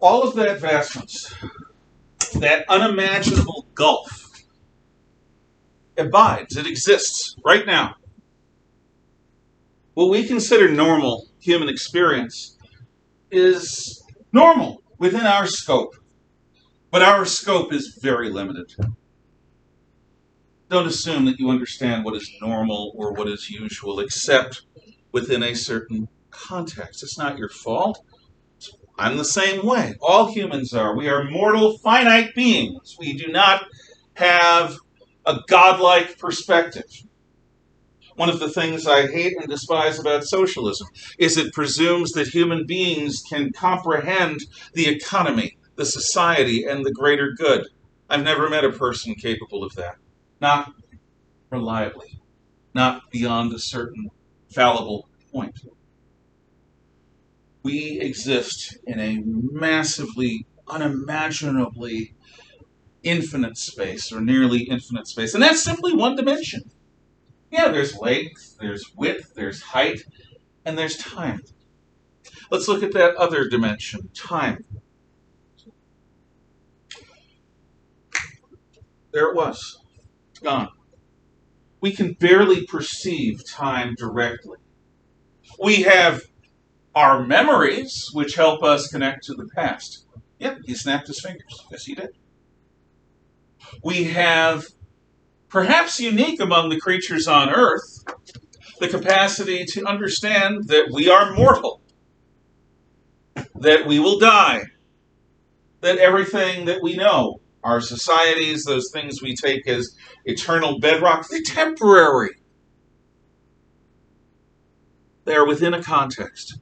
All of that vastness, that unimaginable gulf, abides, it exists right now. What we consider normal human experience is normal within our scope, but our scope is very limited. Don't assume that you understand what is normal or what is usual, except within a certain context. It's not your fault. I'm the same way. All humans are. We are mortal, finite beings. We do not have a godlike perspective. One of the things I hate and despise about socialism is it presumes that human beings can comprehend the economy, the society, and the greater good. I've never met a person capable of that. Not reliably. Not beyond a certain fallible point. We exist in a massively, unimaginably infinite space, or nearly infinite space. And that's simply one dimension. Yeah, there's length, there's width, there's height, and there's time. Let's look at that other dimension, time. There it was. It's gone. We can barely perceive time directly. We have our memories, which help us connect to the past. Yep, he snapped his fingers. Yes, he did. We have, perhaps unique among the creatures on Earth, the capacity to understand that we are mortal, that we will die, that everything that we know, our societies, those things we take as eternal bedrock, they're temporary. They are within a context.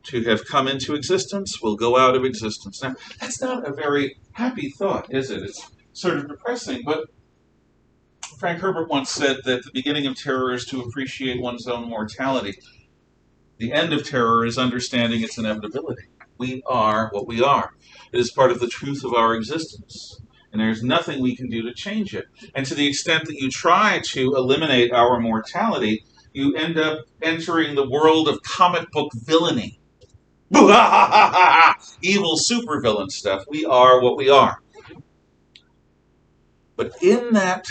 To have come into existence will go out of existence. Now, that's not a very happy thought, is it? It's sort of depressing, but Frank Herbert once said that the beginning of terror is to appreciate one's own mortality. The end of terror is understanding its inevitability. We are what we are. It is part of the truth of our existence, and there's nothing we can do to change it. And to the extent that you try to eliminate our mortality, you end up entering the world of comic book villainy. Evil supervillain stuff. We are what we are. But in that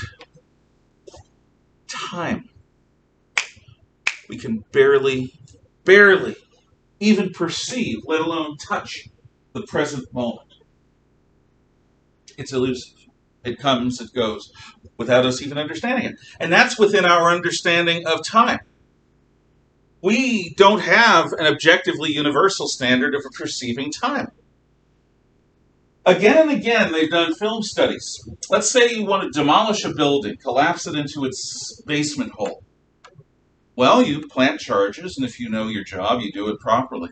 time, we can barely even perceive, let alone touch, the present moment. It's elusive. It comes, it goes, without us even understanding it. And that's within our understanding of time. We don't have an objectively universal standard of perceiving time. Again and again, they've done film studies. Let's say you want to demolish a building, collapse it into its basement hole. Well, you plant charges, and if you know your job, you do it properly.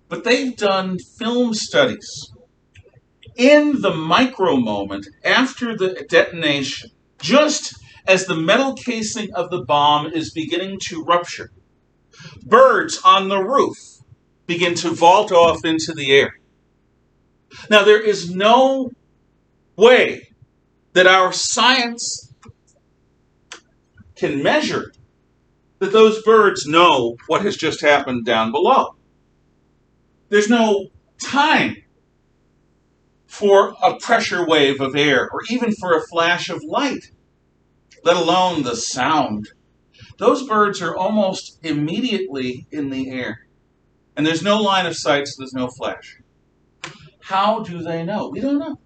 But they've done film studies. In the micro moment, after the detonation, just as the metal casing of the bomb is beginning to rupture, birds on the roof begin to vault off into the air. Now, there is no way that our science can measure that those birds know what has just happened down below. There's no time for a pressure wave of air or even for a flash of light, let alone the sound. Those birds are almost immediately in the air. And there's no line of sight, so there's no flash. How do they know? We don't know.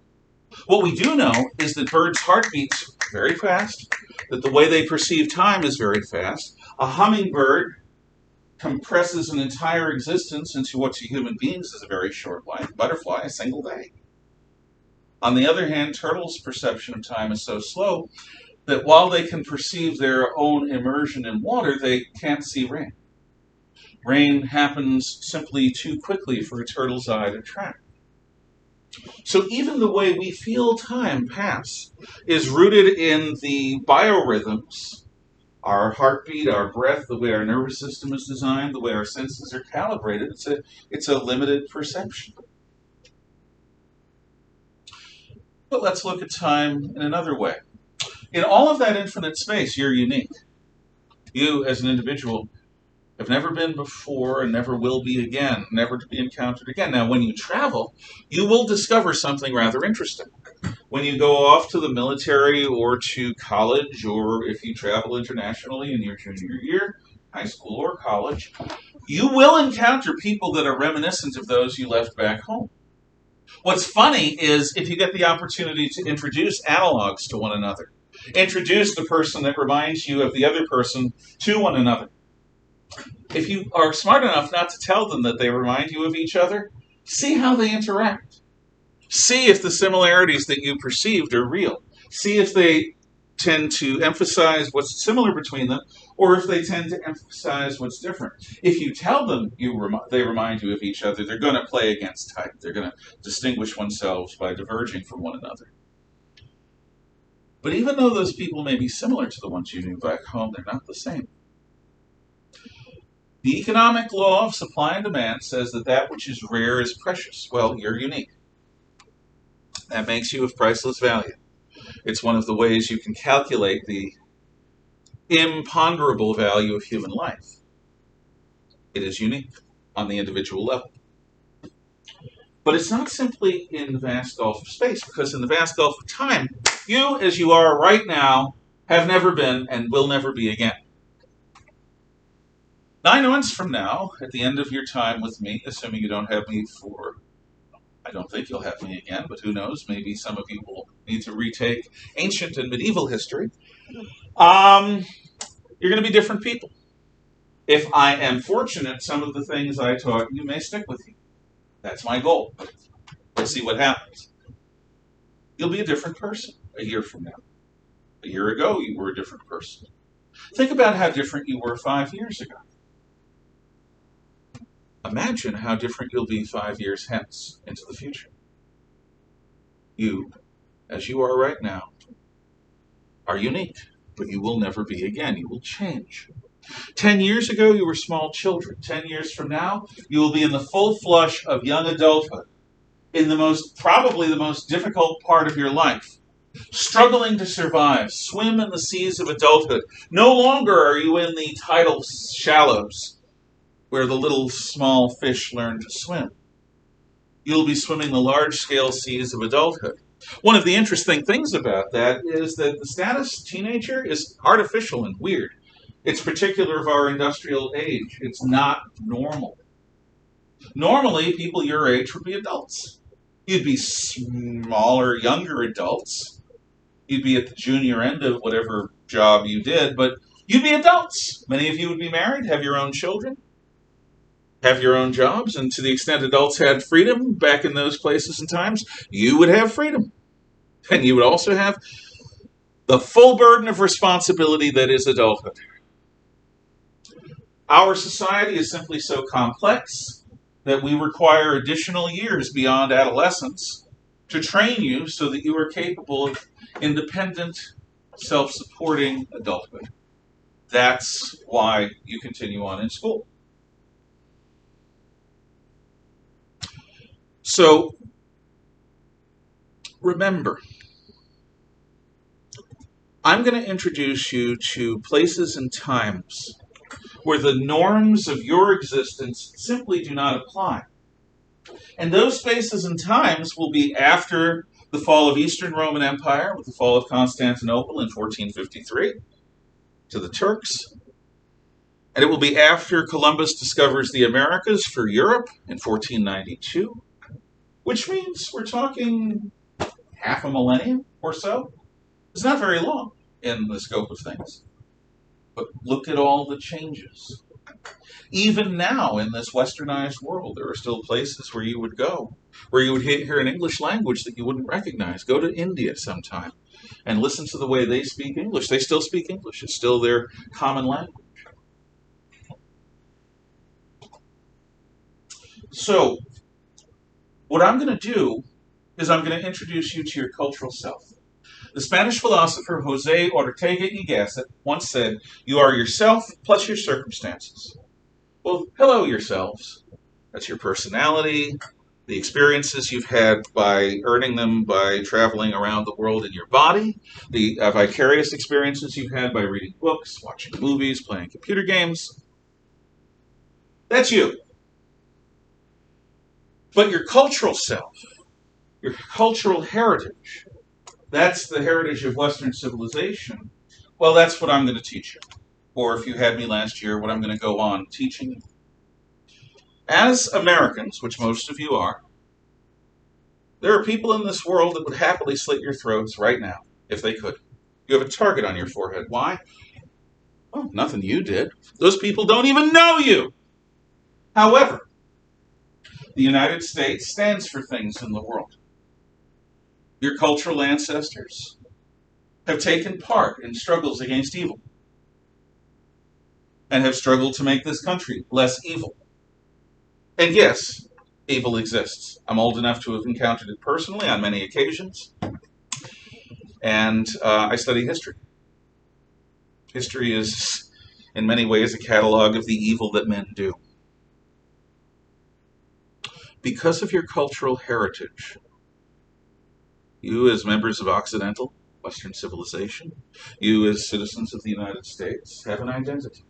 What we do know is that birds' heart beats very fast, that the way they perceive time is very fast. A hummingbird compresses an entire existence into what to human beings is a very short life. Butterfly, a single day. On the other hand, turtles' perception of time is so slow that while they can perceive their own immersion in water, they can't see rain. Rain happens simply too quickly for a turtle's eye to track. So even the way we feel time pass is rooted in the biorhythms, our heartbeat, our breath, the way our nervous system is designed, the way our senses are calibrated. It's a limited perception. But let's look at time in another way. In all of that infinite space, you're unique. You, as an individual, have never been before and never will be again, never to be encountered again. Now, when you travel, you will discover something rather interesting. When you go off to the military or to college, or if you travel internationally in your junior year, high school or college, you will encounter people that are reminiscent of those you left back home. What's funny is if you get the opportunity to introduce analogs to one another, introduce the person that reminds you of the other person to one another. If you are smart enough not to tell them that they remind you of each other, see how they interact. See if the similarities that you perceived are real. See if they tend to emphasize what's similar between them, or if they tend to emphasize what's different. If you tell them they remind you of each other, they're going to play against type. They're going to distinguish themselves by diverging from one another. But even though those people may be similar to the ones you knew back home, they're not the same. The economic law of supply and demand says that that which is rare is precious. Well, you're unique. That makes you of priceless value. It's one of the ways you can calculate the imponderable value of human life. It is unique on the individual level. But it's not simply in the vast gulf of space, because in the vast gulf of time, you, as you are right now, have never been and will never be again. 9 months from now, at the end of your time with me, assuming you don't have me for, I don't think you'll have me again, but who knows, maybe some of you will need to retake ancient and medieval history, you're going to be different people. If I am fortunate, some of the things I taught you may stick with you. That's my goal. We'll see what happens. You'll be a different person a year from now. A year ago, you were a different person. Think about how different you were 5 years ago. Imagine how different you'll be 5 years hence into the future. You, as you are right now, are unique, but you will never be again. You will change. 10 years ago, you were small children. 10 years from now, you will be in the full flush of young adulthood, in probably the most difficult part of your life, struggling to survive, swim in the seas of adulthood. No longer are you in the tidal shallows where the little small fish learn to swim. You'll be swimming the large-scale seas of adulthood. One of the interesting things about that is that the status teenager is artificial and weird. It's particular of our industrial age. It's not normal. Normally, people your age would be adults. You'd be smaller, younger adults. You'd be at the junior end of whatever job you did, but you'd be adults. Many of you would be married, have your own children, have your own jobs, and to the extent adults had freedom back in those places and times, you would have freedom. And you would also have the full burden of responsibility that is adulthood. Our society is simply so complex that we require additional years beyond adolescence to train you so that you are capable of independent, self-supporting adulthood. That's why you continue on in school. So, remember, I'm going to introduce you to places and times where the norms of your existence simply do not apply. And those spaces and times will be after the fall of Eastern Roman Empire, with the fall of Constantinople in 1453 to the Turks. And it will be after Columbus discovers the Americas for Europe in 1492, which means we're talking half a millennium or so. It's not very long in the scope of things. But look at all the changes. Even now, in this westernized world, there are still places where you would go, where you would hear an English language that you wouldn't recognize. Go to India sometime and listen to the way they speak English. They still speak English. It's still their common language. So, what I'm going to do is I'm going to introduce you to your cultural self. The Spanish philosopher José Ortega y Gasset once said, "You are yourself plus your circumstances." Well, hello yourselves. That's your personality, the experiences you've had by earning them by traveling around the world in your body, the vicarious experiences you've had by reading books, watching movies, playing computer games. That's you. But your cultural self, your cultural heritage, that's the heritage of Western civilization. Well, that's what I'm going to teach you. Or if you had me last year, what I'm going to go on teaching you. As Americans, which most of you are, there are people in this world that would happily slit your throats right now, if they could. You have a target on your forehead. Why? Oh, nothing you did. Those people don't even know you. However, the United States stands for things in the world. Your cultural ancestors have taken part in struggles against evil and have struggled to make this country less evil. And yes, evil exists. I'm old enough to have encountered it personally on many occasions, and I study history. History is, in many ways, a catalog of the evil that men do. Because of your cultural heritage, you as members of Occidental, Western civilization, you as citizens of the United States, have an identity.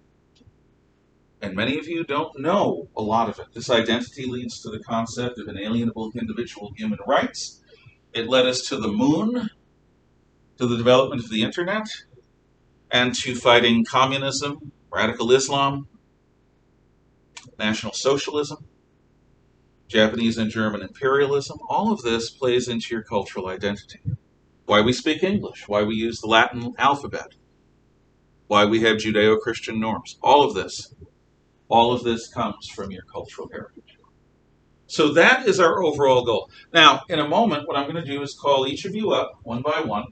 And many of you don't know a lot of it. This identity leads to the concept of inalienable individual human rights. It led us to the moon, to the development of the internet, and to fighting communism, radical Islam, National Socialism, Japanese and German imperialism. All of this plays into your cultural identity. Why we speak English, why we use the Latin alphabet, why we have Judeo-Christian norms. All of this comes from your cultural heritage. So that is our overall goal. Now, in a moment, what I'm going to do is call each of you up one by one.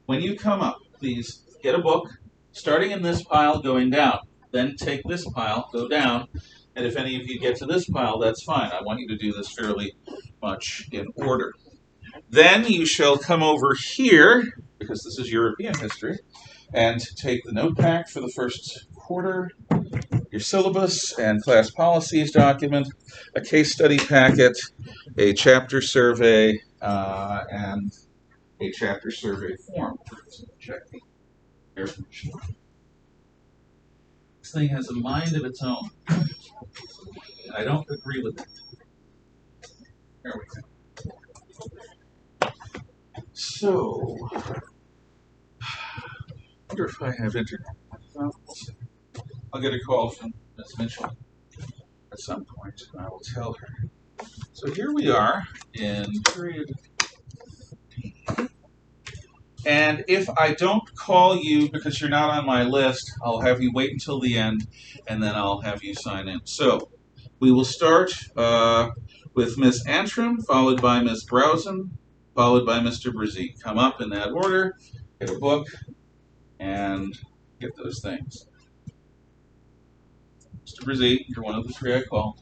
When you come up, please get a book, starting in this pile, going down. Then take this pile, go down, and if any of you get to this pile, that's fine. I want you to do this fairly much in order. Then you shall come over here, because this is European history, and take the note pack for the first quarter, your syllabus and class policies document, a case study packet, a chapter survey, and a chapter survey form. Check the air conditioning. This thing has a mind of its own. And I don't agree with it. There we go. So, I wonder if I have internet. I'll get a call from Ms. Mitchell at some point, and I will tell her. So here we are in period P. And if I don't call you because you're not on my list, I'll have you wait until the end, and then I'll have you sign in. So we will start with Ms. Antrim, followed by Ms. Browson, followed by Mr. Brzee. Come up in that order, get a book, and get those things. Mr. Brzee, you're one of the three I called.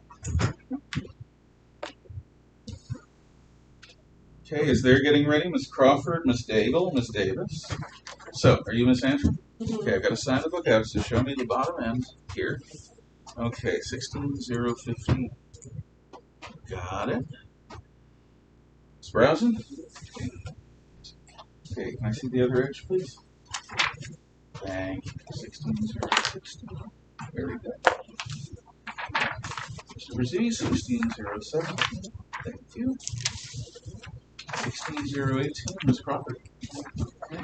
Okay, is there getting ready? Ms. Crawford, Ms. Daigle, Ms. Davis. So, are you Ms. Antrim? Okay, I've got to sign the book out, so show me the bottom end here. Okay, 16015. Got it. Ms. Browson? Okay, can I see the other edge, please? Thank you. 16016. Very good. Mr. Brzee, 16017. Thank you. 16018. Ms. Crawford. Okay.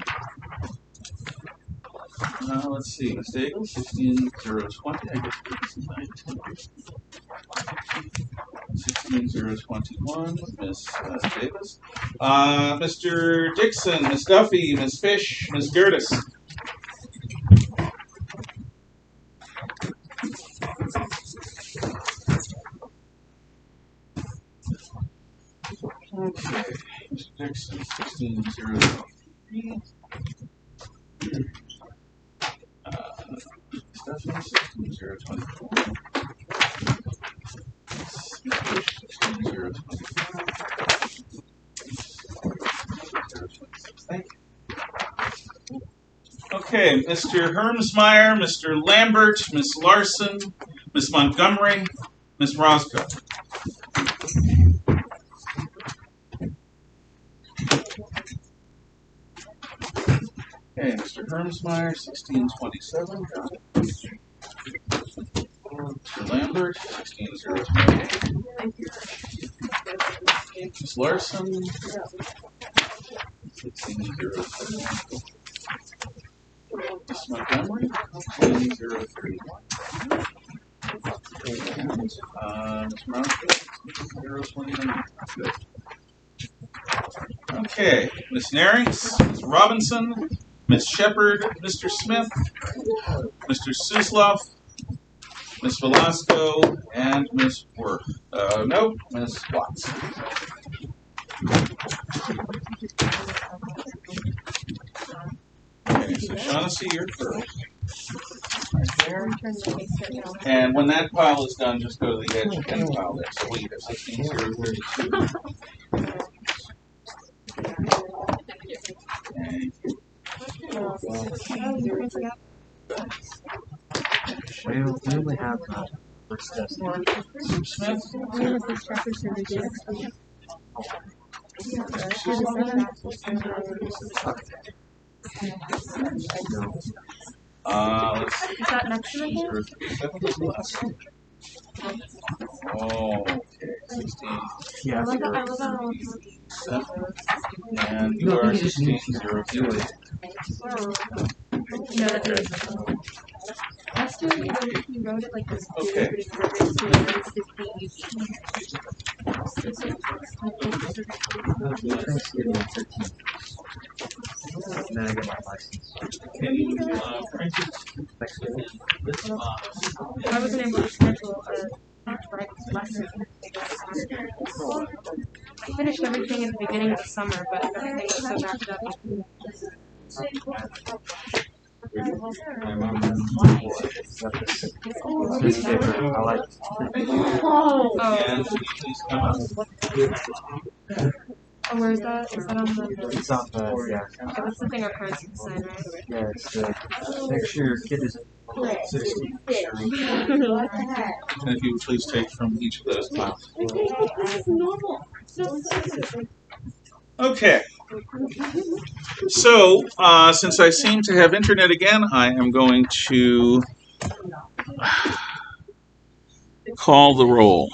Let's see, Ms. Daigle, 16020. I guess 16021. Ms. Davis. Mr. Dixon, Ms. Duffy, Ms. Fish, Ms. Gertis. Okay, Mr. Dixon, 16023. Stephanie, 16024. 16025. Thank you. Okay, Mr. Hermsmeyer, Mr. Lambert, Ms. Larson, Ms. Montgomery, Ms. Roscoe. Okay, Mr. Hermsmeyer, 1627. Got it. Mr. Lambert, 16028. Ms. Larson, 16031. Ms. Montgomery, 16031. Ms. Marshall, 16029. Good. Okay, Ms. Narings, Ms. Robinson, Ms. Shepard, Mr. Smith, Mr. Susloff, Ms. Velasco, and Ms. Worth. No, Ms. Watts. Okay, so Shaughnessy, you're first. Right there. And when that pile is done, just go to the edge and pile there. So we have 16032. Thank you. We only have Smith. Let's see. Is that next to it? Oh, okay. 16. Yeah. And you are 16028. No, that is. That's true. You wrote it like this. Okay. Thanksgiving 13. And then I get my license. Can you print it? I wasn't able to schedule a lesson. I finished everything at the beginning of the summer, but everything was so backed up. This paper, I like it. And please come up. Oh, where is that? Is that on the... It's on the, yeah. Okay, that's the thing our parents can sign, right? Yeah, it's make sure your kid is 16. And if you would please take from each of those piles. Okay. So, since I seem to have internet again, I am going to call the roll.